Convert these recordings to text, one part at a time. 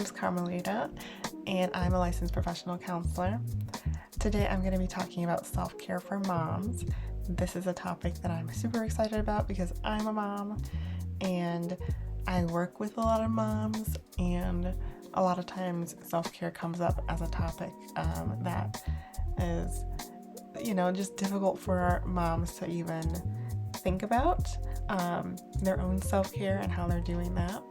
name's Carmelita, and I'm a licensed professional counselor. Today I'm going to be talking about self-care for moms. This is a topic that I'm super excited about because I'm a mom, and I work with a lot of moms, and a lot of times self-care comes up as a topic that is, just difficult for our moms to even think about their own self-care and how they're doing that.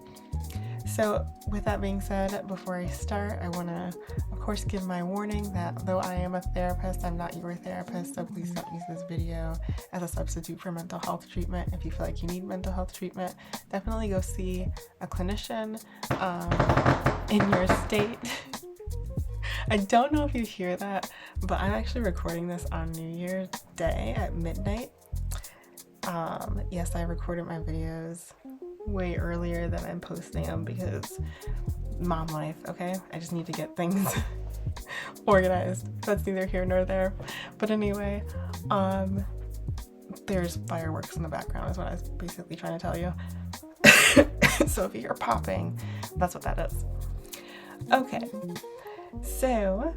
So with that being said, before I start, I want to, of course, give my warning that though I am a therapist, I'm not your therapist, so please don't use this video as a substitute for mental health treatment. If you feel like you need mental health treatment, definitely go see a clinician in your state. I don't know if you hear that, but I'm actually recording this on New Year's Day at midnight. Yes, I recorded my videos way earlier than I'm posting them because mom life, okay? I just need to get things organized. That's neither here nor there. But anyway, there's fireworks in the background is what I was basically trying to tell you. So if you hear popping, that's what that is. Okay, so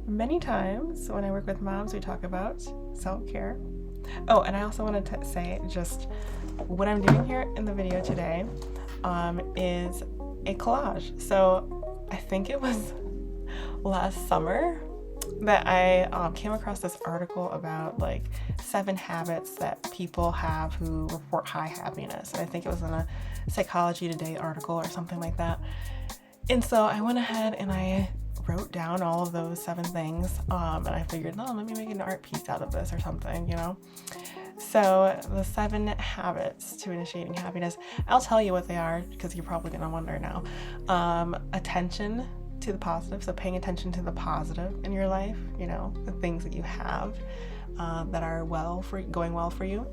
many times when I work with moms, we talk about self-care. Oh, and I also wanted to say just what I'm doing here in the video today is a collage. So I think it was last summer that I came across this article about like 7 habits that people have who report high happiness. And I think it was in a Psychology Today article or something like that. And so I went ahead and I wrote down all of those 7 things, and I figured, let me make an art piece out of this or something, So the 7 habits to initiating happiness, I'll tell you what they are because you're probably going to wonder now. Attention to the positive, so paying attention to the positive in your life, the things that you have that are going well for you.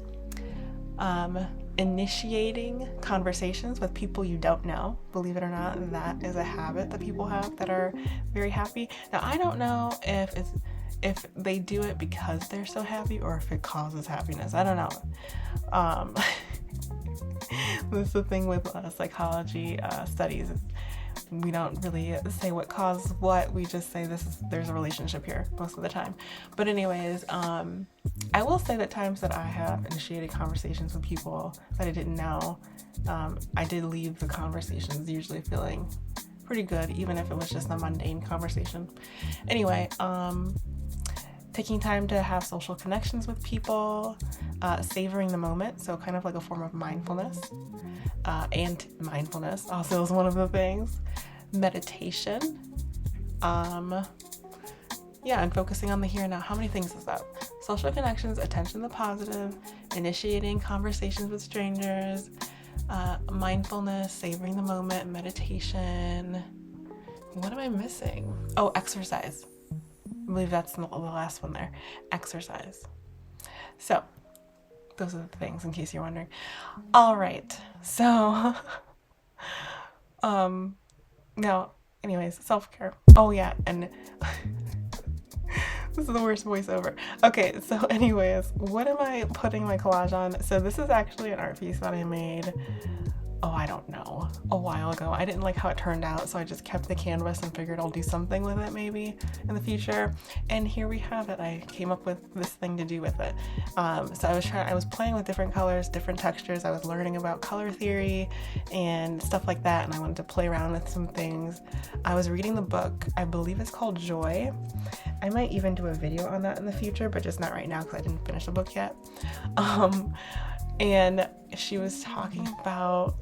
Initiating conversations with people you don't know. Believe it or not, that is a habit that people have that are very happy. Now, I don't know if they do it because they're so happy or if it causes happiness. I don't know. That's the thing with psychology studies. We don't really say what caused what. We just say there's a relationship here most of the time. But anyways, I will say that times that I have initiated conversations with people that I didn't know, I did leave the conversations usually feeling pretty good, even if it was just a mundane conversation. Anyway, taking time to have social connections with people, savoring the moment, so kind of like a form of mindfulness, and mindfulness also is one of the things. Meditation, and focusing on the here and now. How many things is that? Social connections, attention to the positive, initiating conversations with strangers, mindfulness, savoring the moment, meditation. What am I missing? Oh, exercise. I believe that's the last one there. Exercise. So those are the things in case you're wondering. All right. So, now, anyways, self-care. Oh yeah. And this is the worst voiceover. Okay. So anyways, what am I putting my collage on? So this is actually an art piece that I made, I don't know, a while ago. I didn't like how it turned out, so I just kept the canvas and figured I'll do something with it maybe in the future. And here we have it. I came up with this thing to do with it. So I was playing with different colors, different textures. I was learning about color theory and stuff like that, and I wanted to play around with some things. I was reading the book. I believe it's called Joy. I might even do a video on that in the future, but just not right now because I didn't finish the book yet. And she was talking about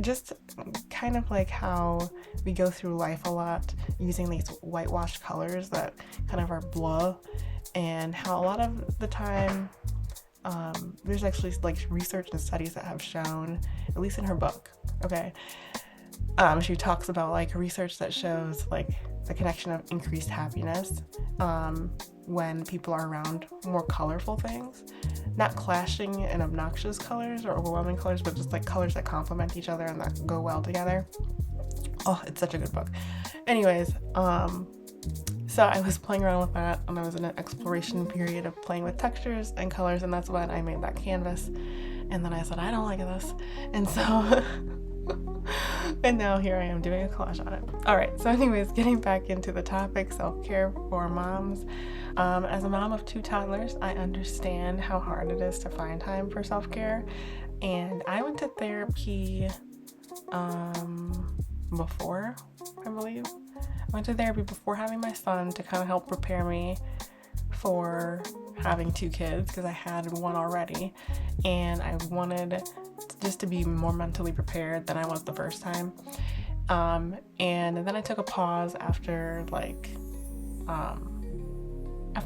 just kind of like how we go through life a lot using these whitewashed colors that kind of are blah, and how a lot of the time there's actually research and studies that have shown, at least in her book, okay, she talks about research that shows the connection of increased happiness when people are around more colorful things, not clashing and obnoxious colors or overwhelming colors, but just colors that complement each other and that go well together. Oh, it's such a good book. Anyways, so I was playing around with that, and I was in an exploration period of playing with textures and colors, and that's when I made that canvas. And then I said, I don't like this. And so And now here I am doing a collage on it. All right, so anyways, getting back into the topic, self-care for moms. As a mom of 2 toddlers, I understand how hard it is to find time for self-care. And I went to therapy before, I believe. I went to therapy before having my son to kind of help prepare me for having 2 kids, because I had one already, and I wanted just to be more mentally prepared than I was the first time. And then I took a pause after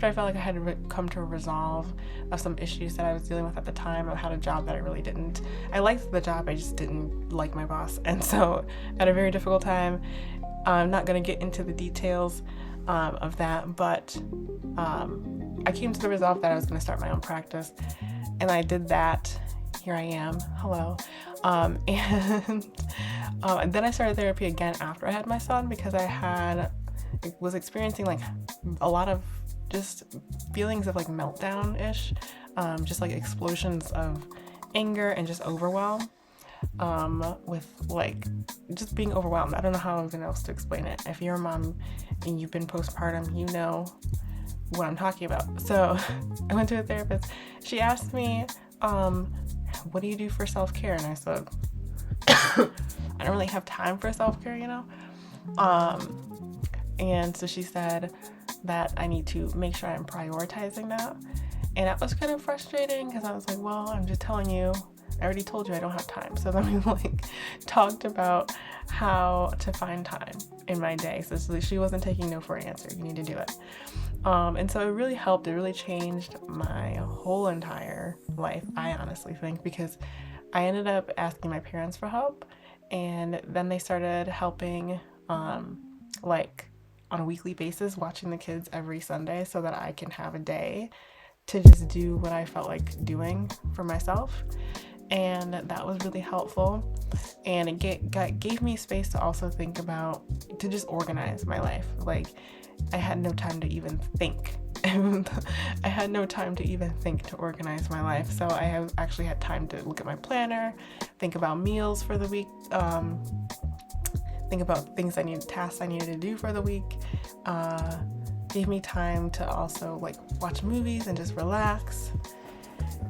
I felt like I had come to a resolve of some issues that I was dealing with at the time. I had a job that I really didn't. I liked the job, I just didn't like my boss, and so I had a very difficult time. I'm not going to get into the details of that, but I came to the resolve that I was going to start my own practice, and I did that. Here I am. Hello. And then I started therapy again after I had my son, because I was experiencing like a lot of just feelings of like meltdown-ish, just like explosions of anger and just overwhelm, with like just being overwhelmed. I don't know how even else to explain it. If you're a mom and you've been postpartum, you know what I'm talking about. So I went to a therapist. She asked me, what do you do for self-care? And I said, I don't really have time for self-care, you know? And so she said that I need to make sure I'm prioritizing that. And that was kind of frustrating, because I was like, well, I'm just telling you, I already told you I don't have time. So then we like talked about how to find time in my day. So she wasn't taking no for an answer. You need to do it. And so it really helped. It really changed my whole entire life, I honestly think, because I ended up asking my parents for help, and then they started helping, like on a weekly basis, watching the kids every Sunday, so that I can have a day to just do what I felt like doing for myself. And that was really helpful, and it gave me space to also think about, to just organize my life. Like, I had no time to even think. I had no time to even think to organize my life. So I have actually had time to look at my planner, think about meals for the week, think about tasks I needed to do for the week. Gave me time to also like watch movies and just relax.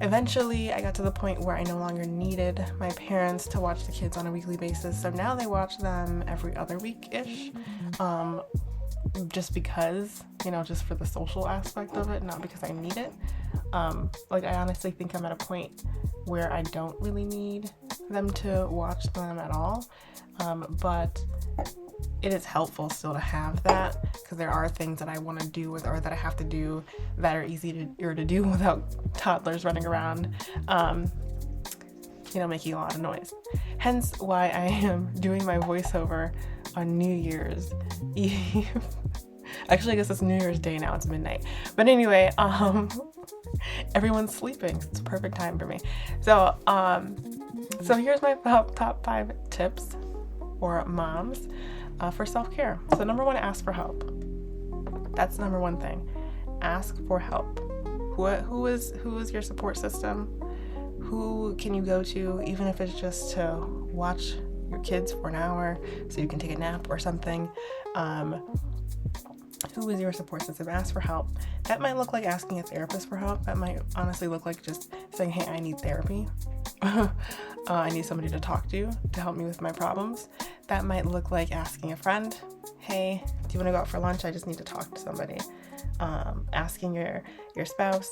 Eventually, I got to the point where I no longer needed my parents to watch the kids on a weekly basis. So now they watch them every other week-ish. Just because, just for the social aspect of it, not because I need it. Like, I honestly think I'm at a point where I don't really need them to watch them at all. But it is helpful still to have that, because there are things that I want to do or that I have to do that are easier to do without toddlers running around, making a lot of noise. Hence why I am doing my voiceover on New Year's Eve. Actually, I guess it's New Year's Day now. It's midnight. But anyway, everyone's sleeping. It's a perfect time for me. So here's my top 5 tips for moms for self-care. So number 1, ask for help. That's the number 1 thing. Ask for help. Who is your support system? Who can you go to, even if it's just to watch your kids for an hour so you can take a nap or something? Who is your support system? Ask for help. That might look like asking a therapist for help. That might honestly look like just saying, hey, I need therapy. I need somebody to talk to help me with my problems. That might look like asking a friend, hey, do you want to go out for lunch? I just need to talk to somebody. Asking your spouse,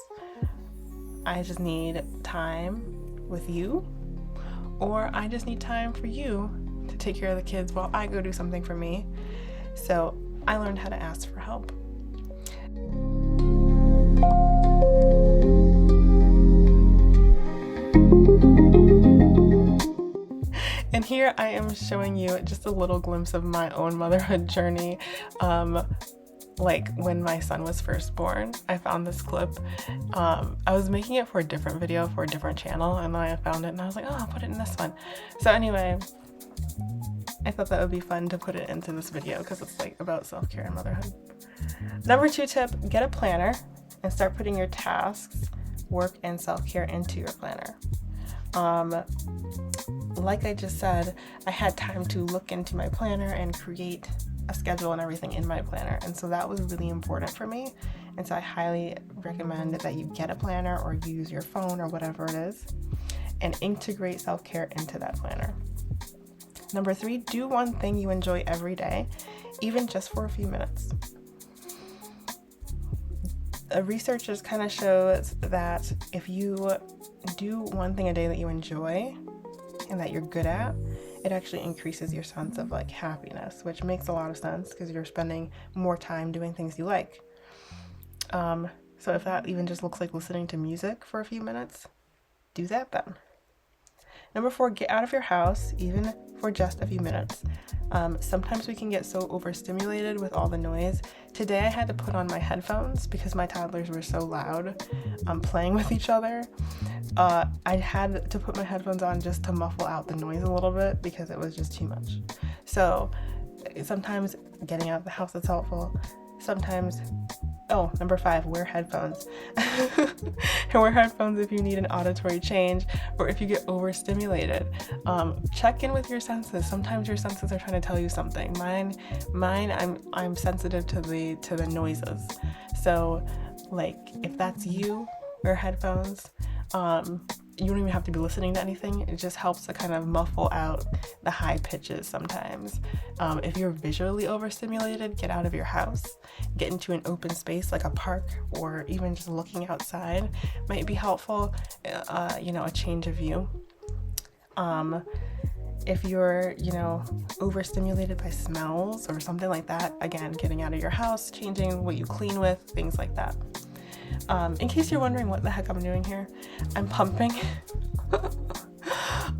I just need time with you, or I just need time for you to take care of the kids while I go do something for me. So I learned how to ask for help. And here I am showing you just a little glimpse of my own motherhood journey. Like when my son was first born, I found this clip. I was making it for a different video for a different channel, and then I found it and I was like, oh, I'll put it in this one. So anyway, I thought that would be fun to put it into this video because it's like about self-care and motherhood. Number 2 tip, get a planner and start putting your tasks, work, and self-care into your planner. like I just said, I had time to look into my planner and create a schedule and everything in my planner. And so that was really important for me. And so I highly recommend that you get a planner or use your phone or whatever it is and integrate self-care into that planner. Number 3, do one thing you enjoy every day, even just for a few minutes. Research just kind of shows that if you do one thing a day that you enjoy and that you're good at, it actually increases your sense of like happiness, which makes a lot of sense because you're spending more time doing things you like. So if that even just looks like listening to music for a few minutes, do that then. Number 4, get out of your house, even for just a few minutes. Sometimes we can get so overstimulated with all the noise. Today I had to put on my headphones because my toddlers were so loud playing with each other. I had to put my headphones on just to muffle out the noise a little bit because it was just too much. So sometimes getting out of the house is helpful. Sometimes, number 5, wear headphones. Wear headphones if you need an auditory change or if you get overstimulated. Check in with your senses. Sometimes your senses are trying to tell you something. Mine, I'm sensitive to the noises. So, like, if that's you, wear headphones. You don't even have to be listening to anything. It just helps to kind of muffle out the high pitches sometimes. If you're visually overstimulated, get out of your house. Get into an open space like a park or even just looking outside might be helpful. A change of view. If you're, overstimulated by smells or something like that, again, getting out of your house, changing what you clean with, things like that. In case you're wondering what the heck I'm doing here, I'm pumping.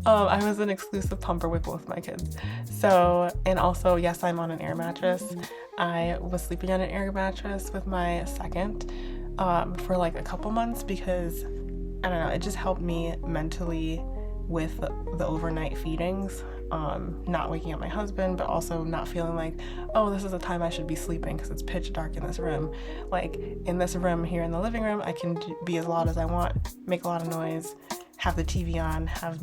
I was an exclusive pumper with both my kids. So, and also, yes, I'm on an air mattress. I was sleeping on an air mattress with my second for like a couple months because, I don't know, it just helped me mentally with the overnight feedings. Not waking up my husband, but also not feeling like, oh, this is the time I should be sleeping because it's pitch dark in this room. Like in this room here in the living room, I can be as loud as I want, make a lot of noise, have the TV on, have,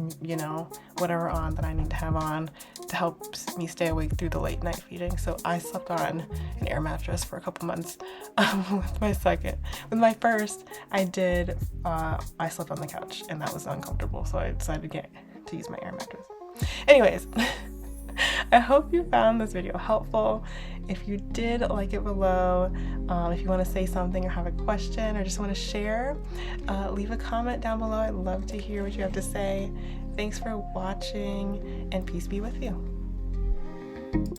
whatever on that I need to have on to help me stay awake through the late night feeding. So I slept on an air mattress for a couple months with my second. With my first, I slept on the couch and that was uncomfortable. So I decided to use my air mattress. Anyways, I hope you found this video helpful. If you did, like it below. If you want to say something or have a question or just want to share, leave a comment down below. I'd love to hear what you have to say. Thanks for watching and peace be with you.